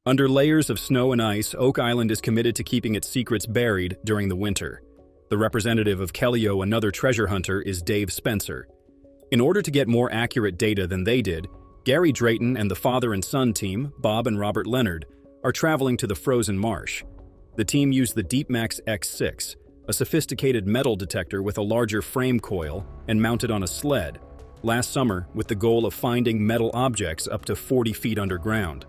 Under layers of snow and ice, Oak Island is committed to keeping its secrets buried during the winter. The representative of Kellyo, another treasure hunter, is Dave Spencer. In order to get more accurate data than they did, Gary Drayton and the father and son team, Bob and Robert Leonard, are traveling to the frozen marsh. The team used the DeepMax X6, a sophisticated metal detector with a larger frame coil and mounted on a sled, last summer with the goal of finding metal objects up to 40 feet underground.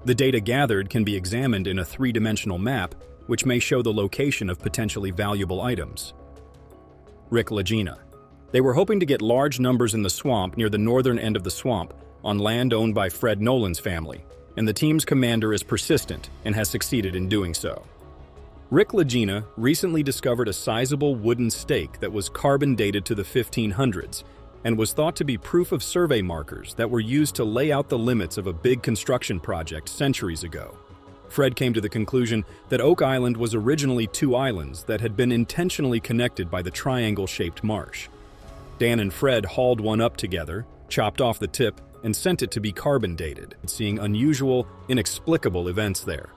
The data gathered can be examined in a three-dimensional map, which may show the location of potentially valuable items. Rick Lagina. They were hoping to get large numbers in the swamp near the northern end of the swamp, on land owned by Fred Nolan's family, and the team's commander is persistent and has succeeded in doing so. Rick Lagina recently discovered a sizable wooden stake that was carbon dated to the 1500s and was thought to be proof of survey markers that were used to lay out the limits of a big construction project centuries ago. Fred came to the conclusion that Oak Island was originally two islands that had been intentionally connected by the triangle-shaped marsh. Dan and Fred hauled one up together, chopped off the tip, and sent it to be carbon dated, seeing unusual, inexplicable events there.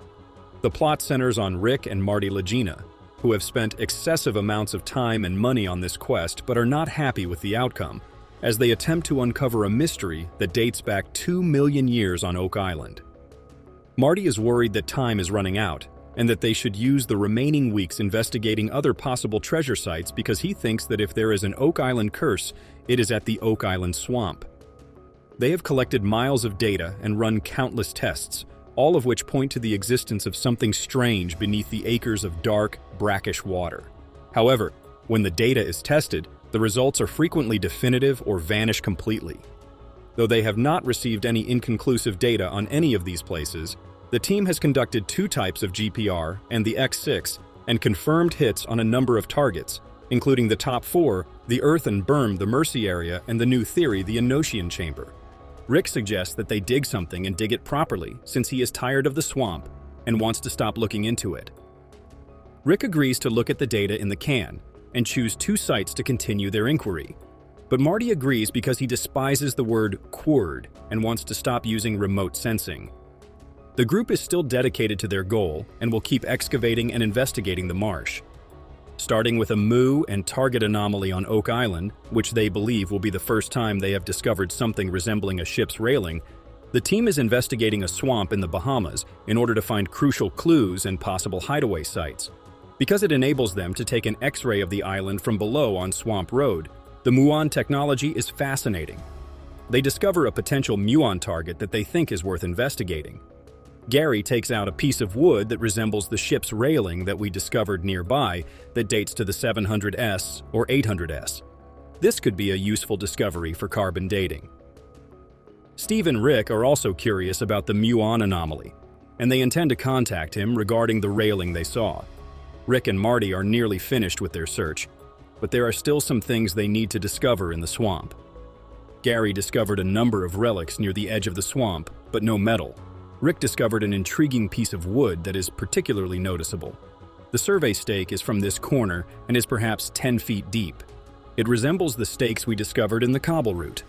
The plot centers on Rick and Marty Lagina, who have spent excessive amounts of time and money on this quest but are not happy with the outcome, as they attempt to uncover a mystery that dates back 2 million years on Oak Island. Marty is worried that time is running out, and that they should use the remaining weeks investigating other possible treasure sites because he thinks that if there is an Oak Island curse, it is at the Oak Island swamp. They have collected miles of data and run countless tests, all of which point to the existence of something strange beneath the acres of dark, brackish water. However, when the data is tested, the results are frequently definitive or vanish completely. Though they have not received any inconclusive data on any of these places, the team has conducted 2 types of GPR and the X6 and confirmed hits on a number of targets, including the top 4, the Earth and Berm, the Mercy area, and the new theory, the Enochian Chamber. Rick suggests that they dig something and dig it properly since he is tired of the swamp and wants to stop looking into it. Rick agrees to look at the data in the can and choose 2 sites to continue their inquiry. But Marty agrees because he despises the word "quird" and wants to stop using remote sensing. The group is still dedicated to their goal and will keep excavating and investigating the marsh. Starting with a moo and target anomaly on Oak Island, which they believe will be the first time they have discovered something resembling a ship's railing, the team is investigating a swamp in the Bahamas in order to find crucial clues and possible hideaway sites. Because it enables them to take an X-ray of the island from below on Swamp Road, the muon technology is fascinating. They discover a potential muon target that they think is worth investigating. Gary takes out a piece of wood that resembles the ship's railing that we discovered nearby that dates to the 700S or 800S. This could be a useful discovery for carbon dating. Steve and Rick are also curious about the muon anomaly, and they intend to contact him regarding the railing they saw. Rick and Marty are nearly finished with their search, but there are still some things they need to discover in the swamp. Gary discovered a number of relics near the edge of the swamp, but no metal. Rick discovered an intriguing piece of wood that is particularly noticeable. The survey stake is from this corner and is perhaps 10 feet deep. It resembles the stakes we discovered in the cobble route.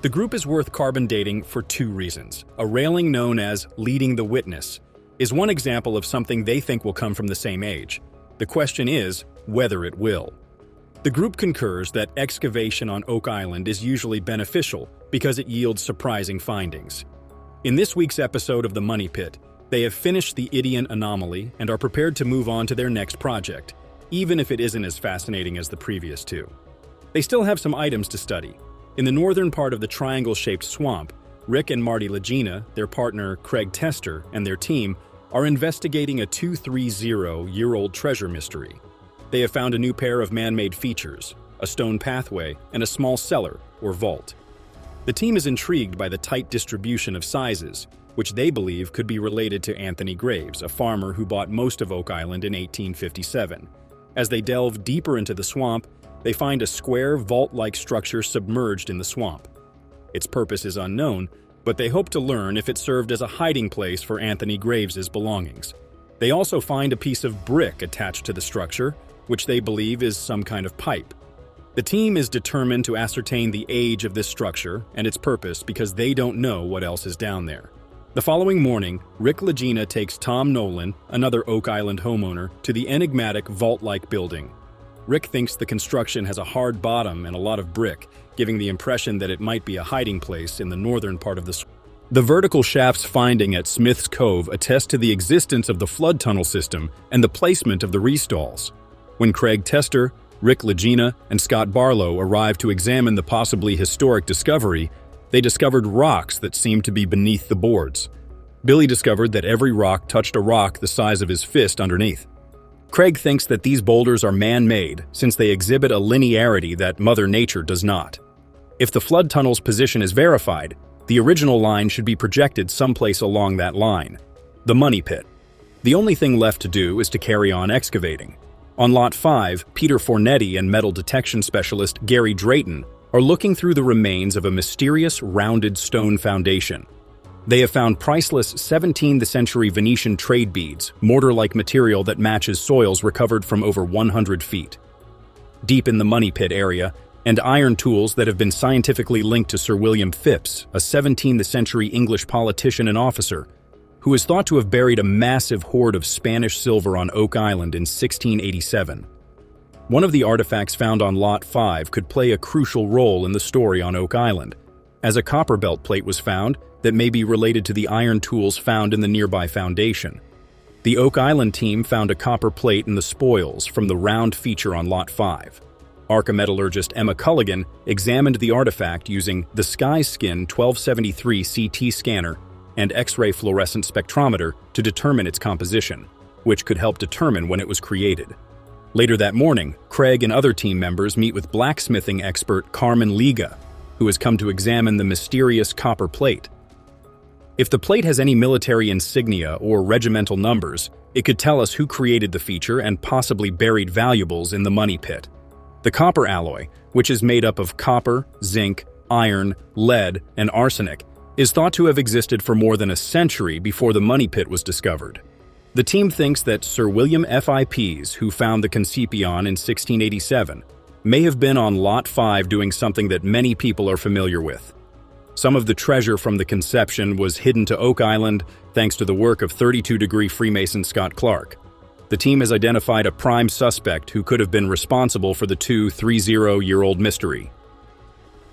The group is worth carbon dating for 2 reasons. A railing known as "leading the witness" is one example of something they think will come from the same age. The question is whether it will. The group concurs that excavation on Oak Island is usually beneficial because it yields surprising findings. In this week's episode of The Money Pit, they have finished the Idian anomaly and are prepared to move on to their next project, even if it isn't as fascinating as the previous 2. They still have some items to study. In the northern part of the triangle-shaped swamp, Rick and Marty Lagina, their partner Craig Tester, and their team are investigating a 230-year-old treasure mystery. They have found a new pair of man-made features, a stone pathway, and a small cellar, or vault. The team is intrigued by the tight distribution of sizes, which they believe could be related to Anthony Graves, a farmer who bought most of Oak Island in 1857. As they delve deeper into the swamp, they find a square, vault-like structure submerged in the swamp. Its purpose is unknown, but they hope to learn if it served as a hiding place for Anthony Graves's belongings. They also find a piece of brick attached to the structure, which they believe is some kind of pipe. The team is determined to ascertain the age of this structure and its purpose because they don't know what else is down there. The following morning, Rick Lagena takes Tom Nolan, another Oak Island homeowner, to the enigmatic vault-like building. Rick thinks the construction has a hard bottom and a lot of brick, giving the impression that it might be a hiding place in the northern part of the swamp. The vertical shafts finding at Smith's Cove attest to the existence of the flood tunnel system and the placement of the restalls. When Craig Tester, Rick Lagena, and Scott Barlow arrived to examine the possibly historic discovery, they discovered rocks that seemed to be beneath the boards. Billy discovered that every rock touched a rock the size of his fist underneath. Craig thinks that these boulders are man-made since they exhibit a linearity that Mother Nature does not. If the flood tunnel's position is verified, the original line should be projected someplace along that line, the money pit. The only thing left to do is to carry on excavating. On Lot 5, Peter Fornetti and metal detection specialist Gary Drayton are looking through the remains of a mysterious rounded stone foundation. They have found priceless 17th century Venetian trade beads, mortar-like material that matches soils recovered from over 100 feet. Deep in the money pit area, and iron tools that have been scientifically linked to Sir William Phipps, a 17th century English politician and officer, who is thought to have buried a massive hoard of Spanish silver on Oak Island in 1687. One of the artifacts found on Lot 5 could play a crucial role in the story on Oak Island, as a copper belt plate was found that may be related to the iron tools found in the nearby foundation. The Oak Island team found a copper plate in the spoils from the round feature on Lot 5. Archimetallurgist Emma Culligan examined the artifact using the Skyskin 1273 CT scanner and X-ray fluorescent spectrometer to determine its composition, which could help determine when it was created. Later that morning, Craig and other team members meet with blacksmithing expert Carmen Liga, who has come to examine the mysterious copper plate. If the plate has any military insignia or regimental numbers, it could tell us who created the feature and possibly buried valuables in the money pit. The copper alloy, which is made up of copper, zinc, iron, lead, and arsenic, is thought to have existed for more than a century before the money pit was discovered. The team thinks that Sir William Phipps, who found the Concepcion in 1687, may have been on Lot 5 doing something that many people are familiar with. Some of the treasure from the conception was hidden to Oak Island thanks to the work of 32-degree Freemason Scott Clark. The team has identified a prime suspect who could have been responsible for the 30-year-old mystery.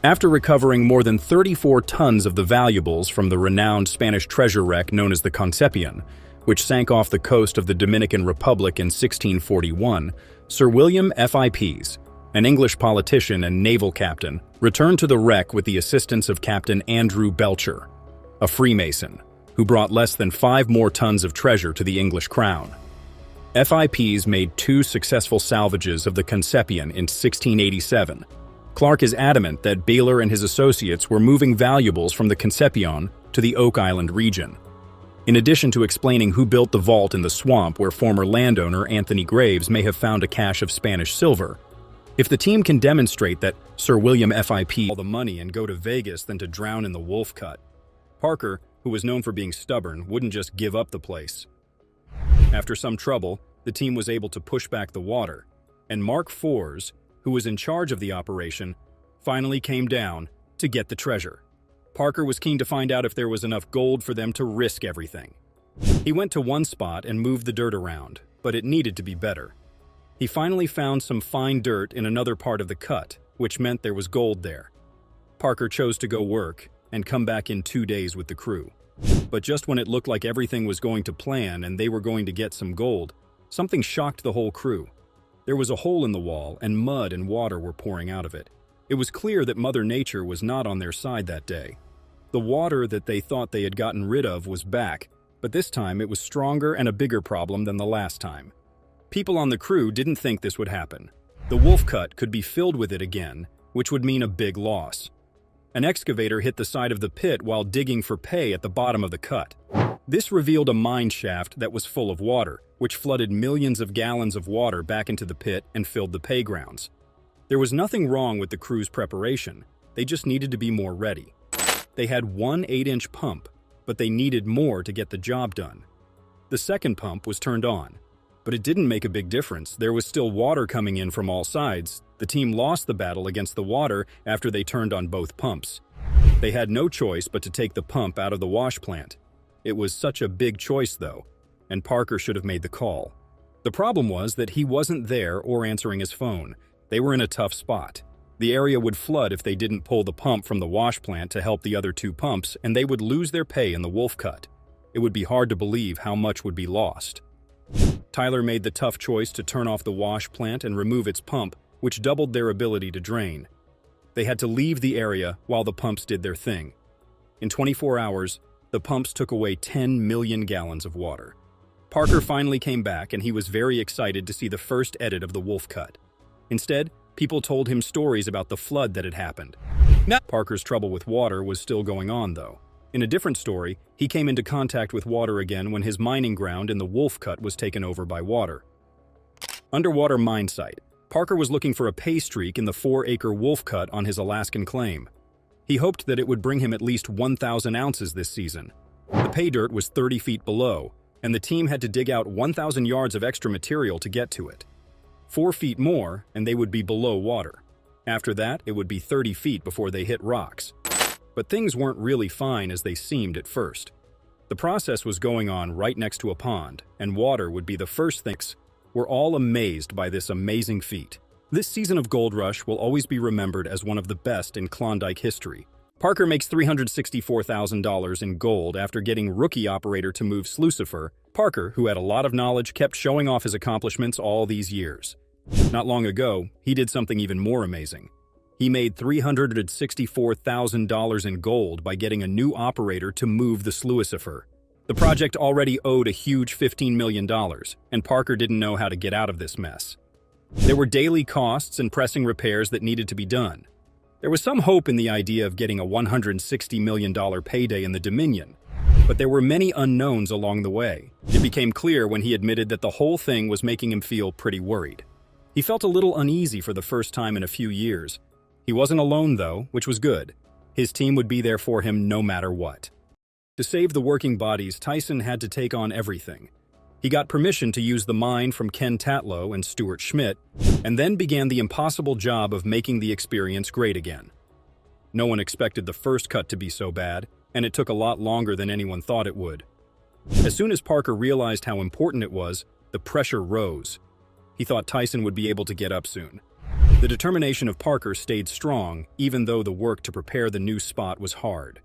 After recovering more than 34 tons of the valuables from the renowned Spanish treasure wreck known as the Concepcion, which sank off the coast of the Dominican Republic in 1641, Sir William Phipps, an English politician and naval captain, returned to the wreck with the assistance of Captain Andrew Belcher, a Freemason, who brought less than 5 more tons of treasure to the English crown. Phipps made 2 successful salvages of the Concepcion in 1687. Clark is adamant that Baylor and his associates were moving valuables from the Concepcion to the Oak Island region. In addition to explaining who built the vault in the swamp where former landowner Anthony Graves may have found a cache of Spanish silver, if the team can demonstrate that Sir William Phipps all the money and go to Vegas than to drown in the Wolf Cut, Parker, who was known for being stubborn, wouldn't just give up the place. After some trouble, the team was able to push back the water, and Mark Fors, who was in charge of the operation, finally came down to get the treasure. Parker was keen to find out if there was enough gold for them to risk everything. He went to one spot and moved the dirt around, but it needed to be better. He finally found some fine dirt in another part of the cut, which meant there was gold there. Parker chose to go work and come back in 2 days with the crew. But just when it looked like everything was going to plan and they were going to get some gold, something shocked the whole crew. There was a hole in the wall and mud and water were pouring out of it. It was clear that Mother Nature was not on their side that day. The water that they thought they had gotten rid of was back, but this time it was stronger and a bigger problem than the last time. People on the crew didn't think this would happen. The Wolf Cut could be filled with it again, which would mean a big loss. An excavator hit the side of the pit while digging for pay at the bottom of the cut. This revealed a mine shaft that was full of water, which flooded millions of gallons of water back into the pit and filled the pay grounds. There was nothing wrong with the crew's preparation. They just needed to be more ready. They had one 8-inch pump, but they needed more to get the job done. The second pump was turned on, but it didn't make a big difference. There was still water coming in from all sides. The team lost the battle against the water after they turned on both pumps. They had no choice but to take the pump out of the wash plant. It was such a big choice, though, and Parker should have made the call. The problem was that he wasn't there or answering his phone. They were in a tough spot. The area would flood if they didn't pull the pump from the wash plant to help the other two pumps, and they would lose their pay in the wolf cut. It would be hard to believe how much would be lost. Tyler made the tough choice to turn off the wash plant and remove its pump, which doubled their ability to drain. They had to leave the area while the pumps did their thing. In 24 hours, the pumps took away 10 million gallons of water. Parker finally came back, and he was very excited to see the first edit of the wolf cut. Instead, people told him stories about the flood that had happened. Parker's trouble with water was still going on, though. In a different story, he came into contact with water again when his mining ground in the wolf cut was taken over by water. Underwater mine site. Parker was looking for a pay streak in the 4-acre wolf cut on his Alaskan claim. He hoped that it would bring him at least 1,000 ounces this season. The pay dirt was 30 feet below, and the team had to dig out 1,000 yards of extra material to get to it. 4 feet more, and they would be below water. After that, it would be 30 feet before they hit rocks. But things weren't really fine as they seemed at first. The process was going on right next to a pond, and water would be the first things. We're all amazed by this amazing feat. This season of Gold Rush will always be remembered as one of the best in Klondike history. Parker makes $364,000 in gold after getting rookie operator to move Slucifer. Parker, who had a lot of knowledge, kept showing off his accomplishments all these years. Not long ago, he did something even more amazing. He made $364,000 in gold by getting a new operator to move the Slucifer. The project already owed a huge $15 million, and Parker didn't know how to get out of this mess. There were daily costs and pressing repairs that needed to be done. There was some hope in the idea of getting a $160 million payday in the Dominion, but there were many unknowns along the way. It became clear when he admitted that the whole thing was making him feel pretty worried. He felt a little uneasy for the first time in a few years. He wasn't alone, though, which was good. His team would be there for him no matter what. To save the working bodies, Tyson had to take on everything. He got permission to use the mine from Ken Tatlow and Stuart Schmidt, and then began the impossible job of making the experience great again. No one expected the first cut to be so bad, and it took a lot longer than anyone thought it would. As soon as Parker realized how important it was, the pressure rose. He thought Tyson would be able to get up soon. The determination of Parker stayed strong, even though the work to prepare the new spot was hard.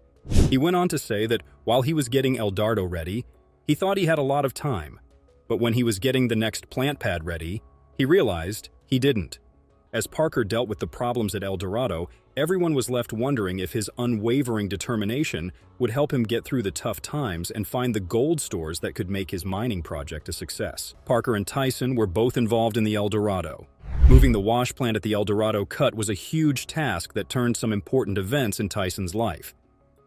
He went on to say that while he was getting El Dardo ready, he thought he had a lot of time. But when he was getting the next plant pad ready, he realized he didn't. As Parker dealt with the problems at El Dorado, everyone was left wondering if his unwavering determination would help him get through the tough times and find the gold stores that could make his mining project a success. Parker and Tyson were both involved in the El Dorado. Moving the wash plant at the El Dorado cut was a huge task that turned some important events in Tyson's life.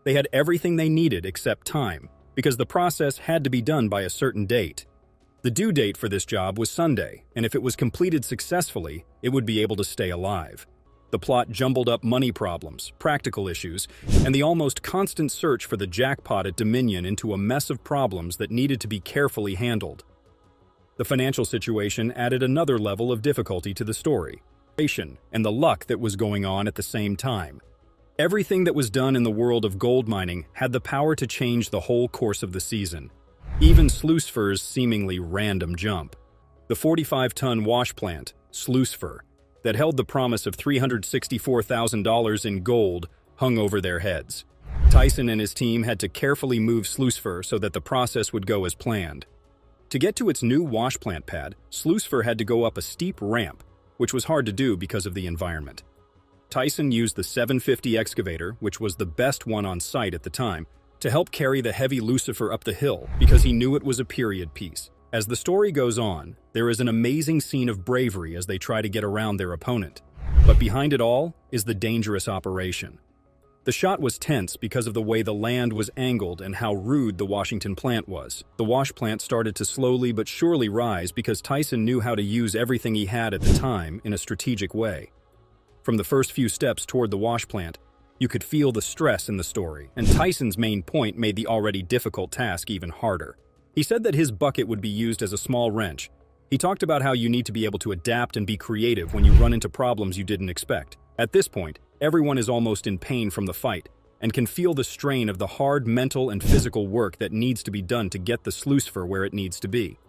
They had everything they needed except time, because the process had to be done by a certain date. The due date for this job was Sunday, and if it was completed successfully, it would be able to stay alive. The plot jumbled up money problems, practical issues, and the almost constant search for the jackpot at Dominion into a mess of problems that needed to be carefully handled. The financial situation added another level of difficulty to the story, and the luck that was going on at the same time. Everything that was done in the world of gold mining had the power to change the whole course of the season. Even Slucifer's seemingly random jump. The 45-ton wash plant, Slucifer, that held the promise of $364,000 in gold hung over their heads. Tyson and his team had to carefully move Slucifer so that the process would go as planned. To get to its new wash plant pad, Slucifer had to go up a steep ramp, which was hard to do because of the environment. Tyson used the 750 excavator, which was the best one on site at the time, to help carry the heavy Lucifer up the hill because he knew it was a period piece. As the story goes on, there is an amazing scene of bravery as they try to get around their opponent. But behind it all is the dangerous operation. The shot was tense because of the way the land was angled and how rude the Washington plant was. The wash plant started to slowly but surely rise because Tyson knew how to use everything he had at the time in a strategic way. From the first few steps toward the wash plant, you could feel the stress in the story, and Tyson's main point made the already difficult task even harder. He said that his bucket would be used as a small wrench. He talked about how you need to be able to adapt and be creative when you run into problems you didn't expect. At this point, everyone is almost in pain from the fight, and can feel the strain of the hard mental and physical work that needs to be done to get the sluicer where it needs to be.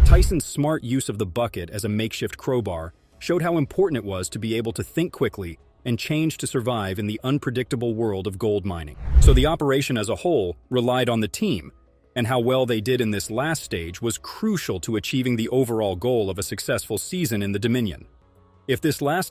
Tyson's smart use of the bucket as a makeshift crowbar showed how important it was to be able to think quickly and change to survive in the unpredictable world of gold mining. So the operation as a whole relied on the team, and how well they did in this last stage was crucial to achieving the overall goal of a successful season in the Dominion. If this last